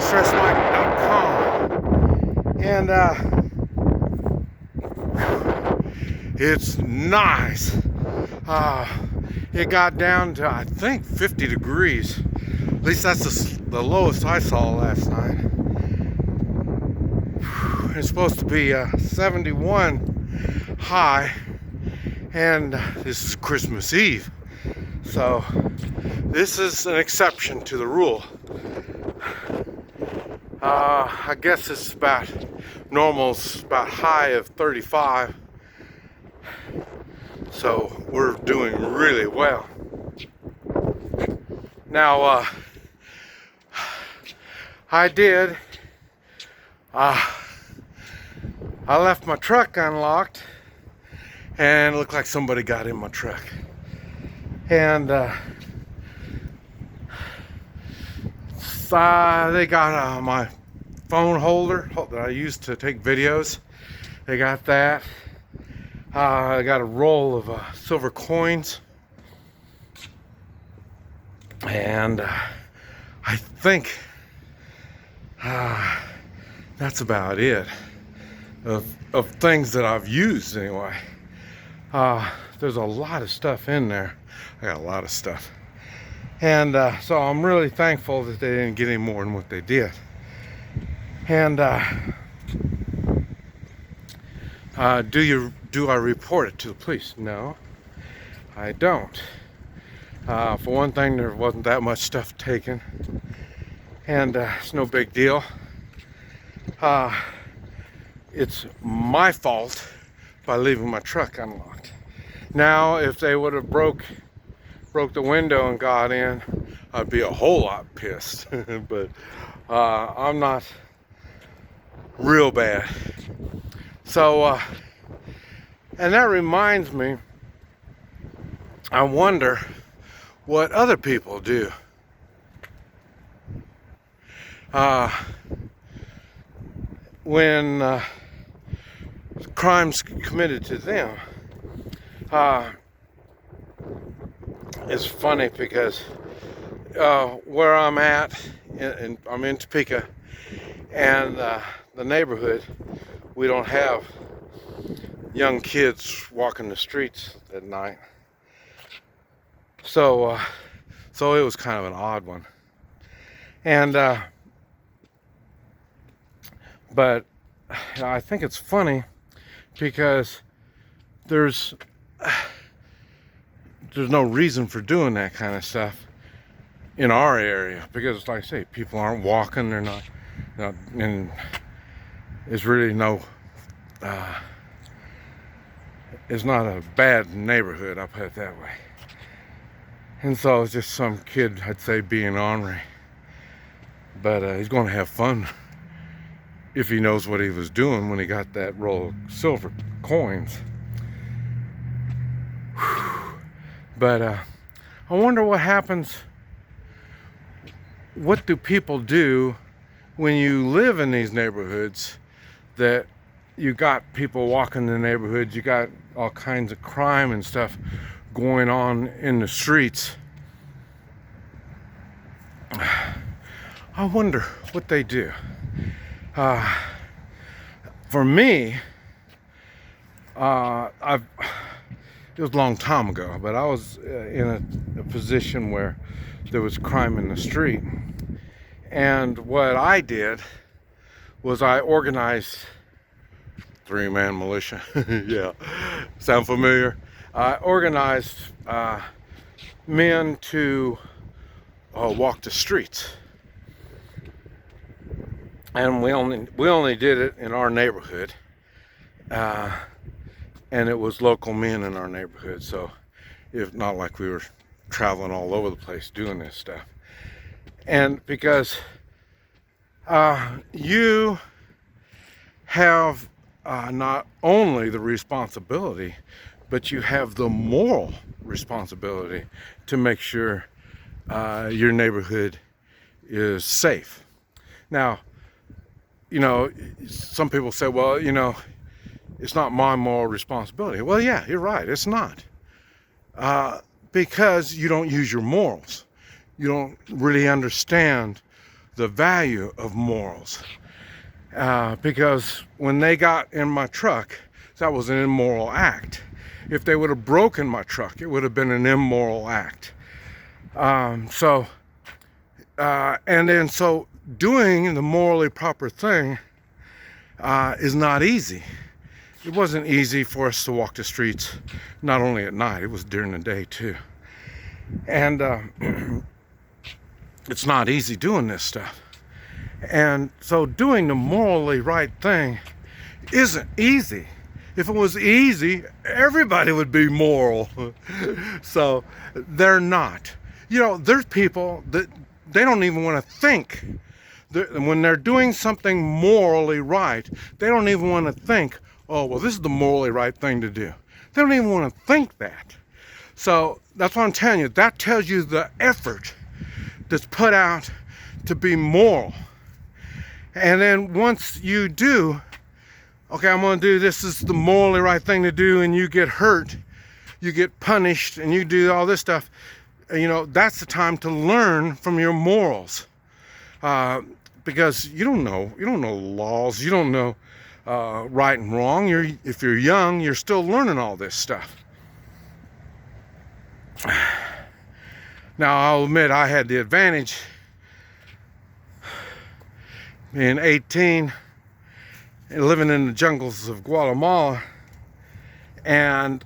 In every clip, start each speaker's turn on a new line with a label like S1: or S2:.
S1: stressmike.com, and it's nice. It got down to, I think, 50 degrees. At least that's the lowest I saw last night. It's supposed to be 71 high, and this is Christmas Eve, so this is an exception to the rule. I guess it's about normal's about high of 35, so we're doing really well. Now I left my truck unlocked, and it looked like somebody got in my truck. And they got my phone holder that I used to take videos. They got that. I got a roll of silver coins. And I think that's about it of things that I've used anyway. There's a lot of stuff in there. I got a lot of stuff, and so I'm really thankful that they didn't get any more than what they did. And do I report it to the police? No, I don't. For one thing, there wasn't that much stuff taken, and it's no big deal. It's my fault by leaving my truck unlocked. Now, if they would have broke the window and got in, I'd be a whole lot pissed. But I'm not real bad. So, and that reminds me, I wonder what other people do. When crimes committed to them. It's funny because where I'm at, I'm in Topeka, and the neighborhood, we don't have young kids walking the streets at night. So it was kind of an odd one. And but I think it's funny because there's no reason for doing that kind of stuff in our area, because like I say, people aren't walking, they're not, and it's really no it's not a bad neighborhood, I'll put it that way. And so it's just some kid, I'd say, being ornery, but he's going to have fun if he knows what he was doing when he got that roll of silver coins. But I wonder what happens. What do people do when you live in these neighborhoods that you got people walking the neighborhoods, you got all kinds of crime and stuff going on in the streets? I wonder what they do. For me, it was a long time ago, but I was in a position where there was crime in the street, and what I did was I organized 3-man militia. Yeah, sound familiar? I organized men to walk the streets. And we only did it in our neighborhood, and it was local men in our neighborhood. So, if not like we were traveling all over the place doing this stuff. And because you have not only the responsibility, but you have the moral responsibility to make sure your neighborhood is safe. Now, you know, some people say, well, you know, it's not my moral responsibility. Well, yeah, you're right, it's not. Because you don't use your morals. You don't really understand the value of morals. Because when they got in my truck, that was an immoral act. If they would have broken my truck, it would have been an immoral act. So doing the morally proper thing is not easy. It wasn't easy for us to walk the streets, not only at night, it was during the day too. And it's not easy doing this stuff. And so doing the morally right thing isn't easy. If it was easy, everybody would be moral. So they're not. You know, there's people that they don't even want to think. When they're doing something morally right, they don't even want to think, oh, well, this is the morally right thing to do. They don't even want to think that. So that's what I'm telling you. That tells you the effort that's put out to be moral. And then once you do, okay, I'm going to do this is the morally right thing to do, and you get hurt, you get punished, and you do all this stuff, you know, that's the time to learn from your morals. Because you don't know laws, you don't know right and wrong. If you're young, you're still learning all this stuff. Now, I'll admit I had the advantage being 18 and living in the jungles of Guatemala, and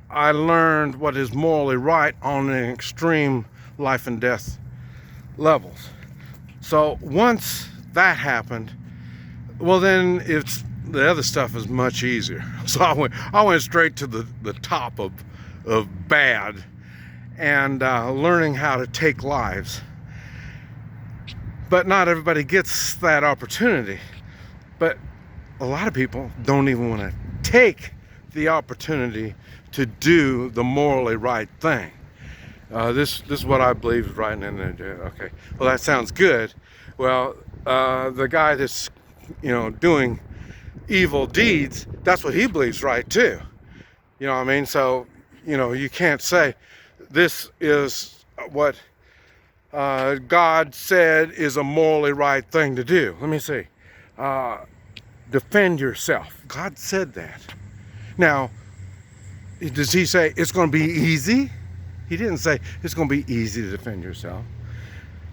S1: I learned what is morally right on an extreme life and death levels. So once that happened, well, then the other stuff is much easier. So I went straight to the top of bad, and learning how to take lives. But not everybody gets that opportunity. But a lot of people don't even want to take the opportunity to do the morally right thing. This is what I believe is right in there. Okay, well, that sounds good. Well, the guy that's, you know, doing evil deeds, that's what he believes right too. You know what I mean? So, you know, you can't say this is what God said is a morally right thing to do. Let me see. Defend yourself. God said that. Now, does he say it's going to be easy? He didn't say it's going to be easy to defend yourself.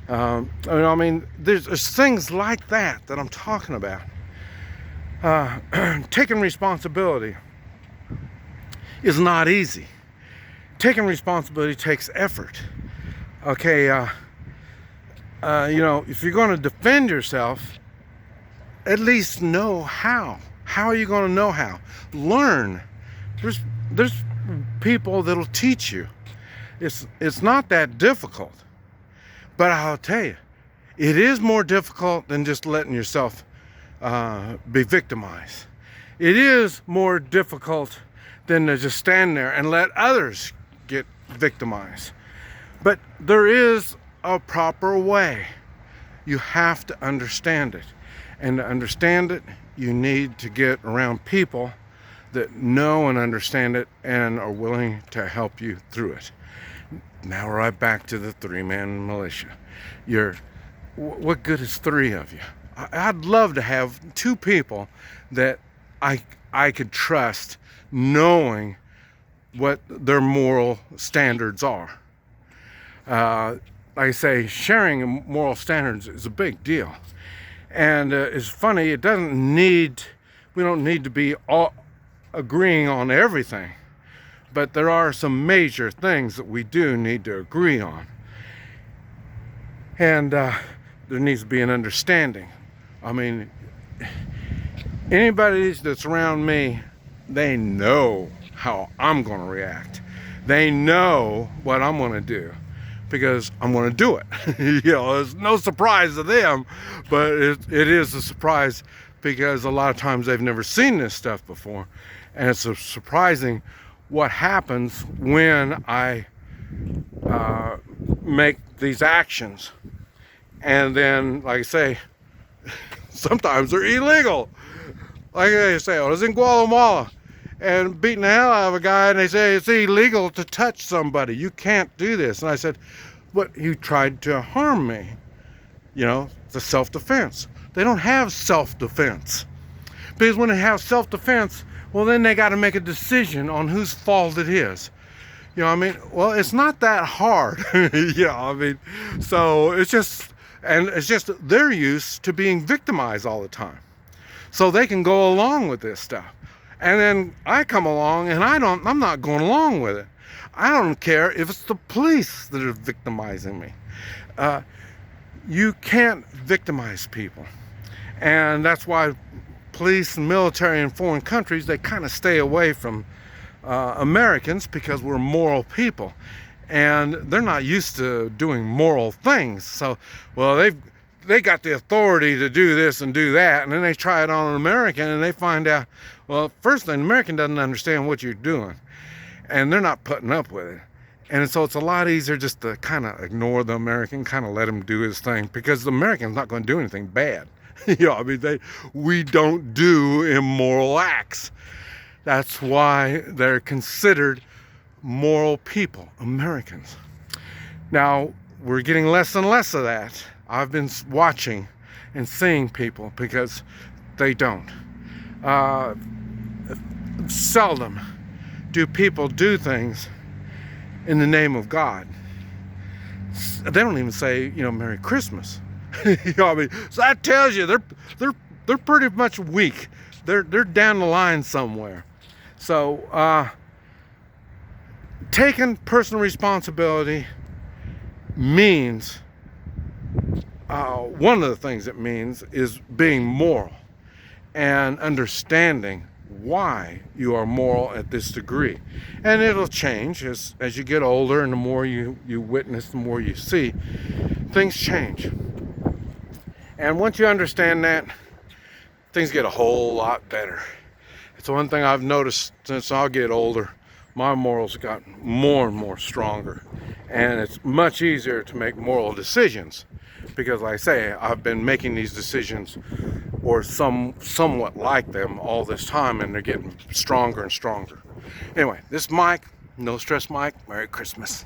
S1: I mean, there's things like that I'm talking about. Taking responsibility is not easy. Taking responsibility takes effort. Okay, you know, if you're going to defend yourself, at least know how. How are you going to know how? Learn. There's people that'll teach you. It's not that difficult. But I'll tell you, it is more difficult than just letting yourself be victimized. It is more difficult than to just stand there and let others get victimized. But there is a proper way. You have to understand it. And to understand it, you need to get around people that know and understand it and are willing to help you through it. Now we're right back to the three-man militia. What good is three of you? I'd love to have two people that I could trust, knowing what their moral standards are. Like I say, sharing moral standards is a big deal. And it's funny, we don't need to be all agreeing on everything. But there are some major things that we do need to agree on. And there needs to be an understanding. I mean, anybody that's around me, they know how I'm going to react. They know what I'm going to do, because I'm going to do it. You know, it's no surprise to them, but it is a surprise because a lot of times they've never seen this stuff before. And it's surprising what happens when I make these actions. And then, like I say, sometimes they're illegal. Like I say, I was in Guatemala and beating the hell out of a guy, and they say it's illegal to touch somebody. You can't do this. And I said, but you tried to harm me. you know, the self-defense. They don't have self-defense. Because when they have self-defense, well, then they got to make a decision on whose fault it is. You know what I mean? Well, it's not that hard. You know, I mean, so it's just they're used to being victimized all the time. So they can go along with this stuff. And then I come along and I'm not going along with it. I don't care if it's the police that are victimizing me. You can't victimize people. And that's why police and military in foreign countries, they kind of stay away from Americans, because we're moral people. And they're not used to doing moral things. So, well, they got the authority to do this and do that, and then they try it on an American and they find out, well, first an American doesn't understand what you're doing, and they're not putting up with it. And so it's a lot easier just to kind of ignore the American, kind of let him do his thing, because the American's not going to do anything bad. You know, I mean, we don't do immoral acts. That's why they're considered moral people, Americans. Now, we're getting less and less of that. I've been watching and seeing people, because they don't. Seldom do people do things in the name of God. They don't even say, you know, Merry Christmas. You know what I mean? So that tells you they're pretty much weak. They're down the line somewhere. So taking personal responsibility means, one of the things it means is being moral and understanding why you are moral at this degree. And it'll change as you get older, and the more you witness, the more you see, things change. And once you understand that, things get a whole lot better. It's one thing I've noticed since I get older. My morals have gotten more and more stronger, and it's much easier to make moral decisions, because like I say, I've been making these decisions, or somewhat like them, all this time, and they're getting stronger and stronger. Anyway, this is Mike, No Stress Mike. Merry Christmas.